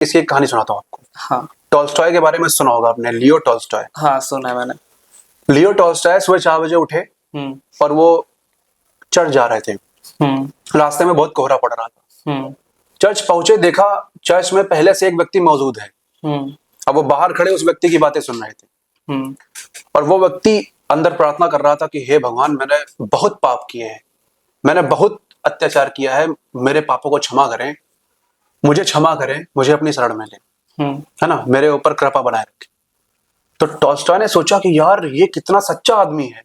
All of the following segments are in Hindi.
इसकी एक कहानी सुनाता हूँ आपको। हाँ टॉल्स्टॉय के बारे में सुना होगा आपने, लियो टॉल्स्टॉय। हाँ, सुना है मैंने। लियो टॉल्स्टॉय सुबह 4 बजे उठे और वो चर्च जा रहे थे। रास्ते में बहुत कोहरा पड़ रहा था। चर्च पहुंचे, देखा चर्च में पहले से एक व्यक्ति मौजूद है। अब वो बाहर खड़े उस व्यक्ति की बातें सुन रहे थे और वो व्यक्ति अंदर प्रार्थना कर रहा था कि हे भगवान, मैंने बहुत पाप किए हैं, मैंने बहुत अत्याचार किया है, मेरे पापों को क्षमा करें, मुझे क्षमा करें, मुझे अपनी शरण में लें, है ना, मेरे ऊपर कृपा बनाए रखें। तो टॉल्स्टॉय ने सोचा कि यार ये कितना सच्चा आदमी है,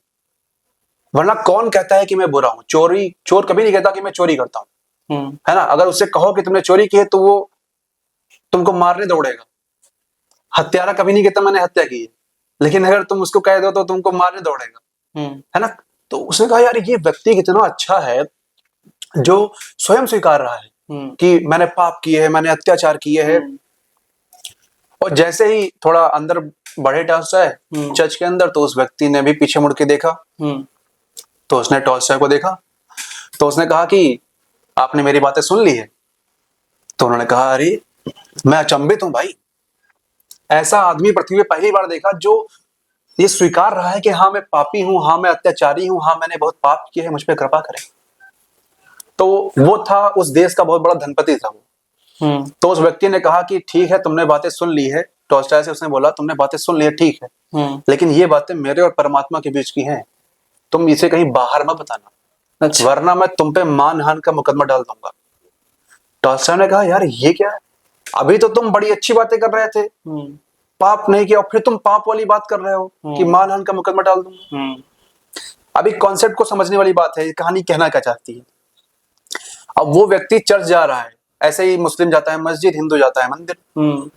वरना कौन कहता है कि मैं बुरा हूं। चोर कभी नहीं कहता कि मैं चोरी करता हूं, है ना। अगर उससे कहो कि तुमने चोरी की है तो वो तुमको मारने दौड़ेगा। हत्यारा कभी नहीं कहता मैंने हत्या की है, लेकिन अगर तुम उसको कह दो तो तुमको मारने दौड़ेगा, है ना। तो उसने कहा यार ये व्यक्ति कितना अच्छा है जो स्वयं स्वीकार रहा है कि मैंने पाप किए हैं, मैंने अत्याचार किए हैं। और जैसे ही थोड़ा अंदर बढ़े टॉल्स्टॉय चर्च के अंदर, तो उस व्यक्ति ने भी पीछे मुड़ के देखा। तो उसने टॉल्स्टॉय को देखा, तो उसने कहा कि आपने मेरी बातें सुन ली है। तो उन्होंने कहा अरे मैं अचंभित हूं भाई, ऐसा आदमी पृथ्वी पे पहली बार देखा जो ये स्वीकार रहा है कि हाँ मैं पापी हूं, हाँ मैं अत्याचारी हूं, हाँ मैंने बहुत पाप किए हैं, मुझ पे कृपा करें। तो वो था उस देश का बहुत बड़ा धनपति था वो। तो उस व्यक्ति ने कहा कि ठीक है, तुमने बातें सुन ली है। टॉल्स्टॉय से उसने बोला तुमने बातें सुन ली है, ठीक है, लेकिन ये बातें मेरे और परमात्मा के बीच की हैं, तुम इसे कहीं बाहर मत बताना। अच्छा। वरना मैं तुम पे मानहानि का मुकदमा डाल दूंगा। टॉल्स्टॉय ने कहा यार ये क्या है, अभी तो तुम बड़ी अच्छी बातें कर रहे थे, पाप नहीं किया, और फिर तुम पाप वाली बात कर रहे हो कि मानहानि का मुकदमा डाल दूंगा। अभी कॉन्सेप्ट को समझने वाली बात है, कहानी कहना क्या चाहती है। अब वो व्यक्ति चर्च जा रहा है, ऐसे ही मुस्लिम जाता है मस्जिद, हिंदू जाता है मंदिर।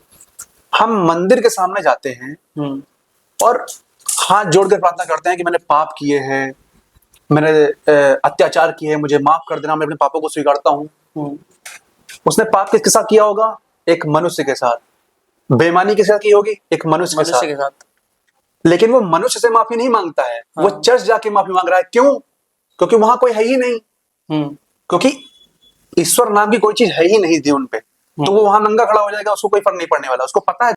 हम मंदिर के सामने जाते हैं और हाथ जोड़ कर प्रार्थना करते हैं कि मैंने पाप किए हैं, मैंने अत्याचार किए हैं, मुझे माफ कर देना, मैं अपने पापों को स्वीकारता हूँ। उसने पाप किसके साथ किया होगा? एक मनुष्य के साथ। बेईमानी किसके साथ की होगी? एक मनुष्य के साथ। लेकिन वो मनुष्य से माफी नहीं मांगता है। वो चर्च जाके माफी मांग रहा है। क्यों? क्योंकि वहां कोई है ही नहीं। क्योंकि ईश्वर नाम की कोई चीज है ही नहीं थी उनपे। तो वो वहां नंगा खड़ा हो जाएगा, उसको कोई फर्क नहीं पड़ने वाला। उसको पता है